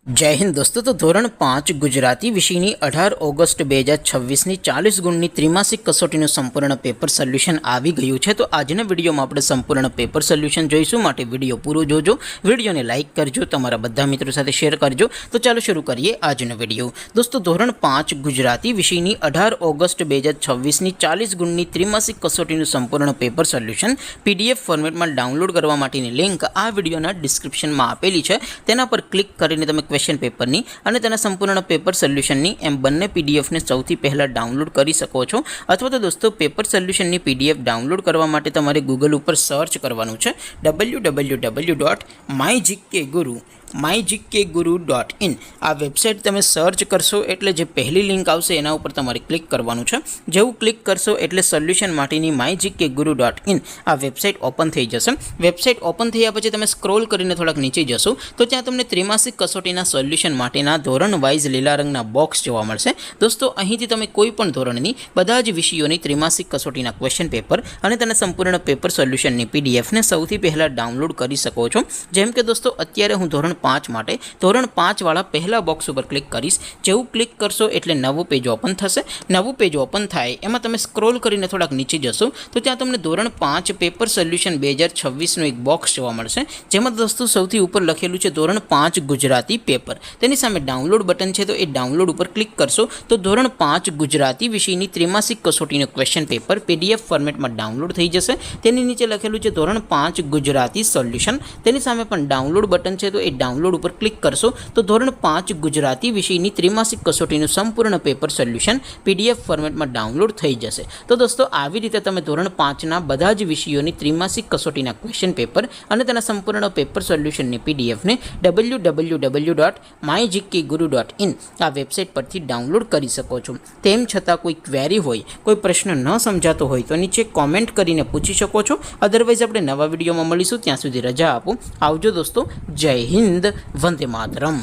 जय हिंद दोस्तों। तो धोरण 5 गुजराती विषयनी 18 ऑगस्ट 2026 40 गुणनी त्रिमासिक कसोटीનું સંપૂર્ણ પેપર સોલ્યુશન આવી ગયું છે। તો આજના વિડીયોમાં આપણે સંપૂર્ણ પેપર સોલ્યુશન જોઈશું, માટે વિડીયો પૂરો જોજો, વિડીયોને લાઇક કરજો, તમારા બધા મિત્રો સાથે શેર કરજો। તો ચાલો શરૂ કરીએ આજનો વિડીયો। દોસ્તો ધોરણ 5 ગુજરાતી વિષયની 18 ઓગસ્ટ 2026 40 ગુણની ત્રિમાસિક कसोटीનું સંપૂર્ણ પેપર સોલ્યુશન PDF ફોર્મેટમાં ડાઉનલોડ કરવા માટેની લિંક આ વિડીયોના ડિસ્ક્રિપ્શનમાં આપેલી છે। તેના પર ક્લિક કરીને તમે क्वेश्चन पेपरनी અને તેના સંપૂર્ણ પેપર સોલ્યુશનની એમ બંને પીડીએફને સૌથી પહેલા ડાઉનલોડ કરી શકો છો। અથવા તો દોસ્તો પેપર સોલ્યુશનની પીડીએફ ડાઉનલોડ કરવા માટે તમારે ગૂગલ ઉપર સર્ચ કરવાનું છે www.mygkguru.in। આ વેબસાઇટ તમે સર્ચ કરશો એટલે જે પહેલી લિંક આવશે એના ઉપર તમારે ક્લિક કરવાનું છે। જેવું ક્લિક કરશો એટલે સોલ્યુશન માટેની mygkguru.in આ વેબસાઇટ ઓપન થઈ જશે। વેબસાઇટ ઓપન થયા પછી તમે સ્ક્રોલ કરીને થોડાક નીચે જશો તો ત્યાં તમને ત્રિમાસિક કસોટીના સોલ્યુશન માટેના ધોરણ વાઇઝ લીલા રંગના બોક્સ જોવા મળશે। દોસ્તો અહીંથી તમે કોઈ પણ ધોરણની બધા જ વિષયોની ત્રિમાસિક કસોટીના ક્વેશ્ચન પેપર અને તેના સંપૂર્ણ પેપર સોલ્યુશનની પીડીએફને સૌથી પહેલાં ડાઉનલોડ કરી શકો છો। જેમ કે દોસ્તો અત્યારે હું ધોરણ 5 માટે ધોરણ 5 વાળા પહેલા બોક્સ ઉપર ક્લિક કરીશ। જેવું ક્લિક કરશો એટલે નવું પેજ ઓપન થશે। નવું પેજ ઓપન થાય એમાં તમે સ્ક્રોલ કરીને થોડાક નીચે જશો તો ત્યાં તમને ધોરણ 5 પેપર સોલ્યુશન 2026નું એક બોક્સ જોવા મળશે, જેમાં દોસ્તો સૌથી ઉપર લખેલું છે ધોરણ 5 ગુજરાતી પેપર। તેની સામે ડાઉનલોડ બટન છે, તો એ ડાઉનલોડ ઉપર ક્લિક કરશો તો ધોરણ 5 ગુજરાતી વિષયની ત્રિમાસિક કસોટીનું ક્વેશ્ચન પેપર PDF ફોર્મેટમાં ડાઉનલોડ થઈ જશે। તેની નીચે લખેલું છે ધોરણ 5 ગુજરાતી સોલ્યુશન। તેની સામે પણ ડાઉનલોડ બટન છે, તો એ ડાઉનલોડ ઉપર ક્લિક કરશો તો ધોરણ 5 ગુજરાતી વિષયની ત્રિમાસિક કસોટીનું સંપૂર્ણ પેપર સોલ્યુશન PDF ફોર્મેટમાં ડાઉનલોડ થઈ જશે। તો દોસ્તો આવી રીતે તમે ધોરણ 5ના બધા જ વિષયોની ત્રિમાસિક કસોટીના ક્વેશ્ચન પેપર અને તેના સંપૂર્ણ પેપર સોલ્યુશનની પીડીએફને www.mygkguru.in આ વેબસાઇટ પરથી ડાઉનલોડ કરી શકો છો। તેમ છતાં કોઈ ક્વેરી હોય, કોઈ પ્રશ્ન ન સમજાતો હોય તો નીચે કોમેન્ટ કરીને પૂછી શકો છો। અધરવાઇઝ આપણે નવા વિડીયોમાં મળીશું, ત્યાં સુધી રજા આપો। આવજો દોસ્તો, જય હિન્દ, વંદે માતરમ।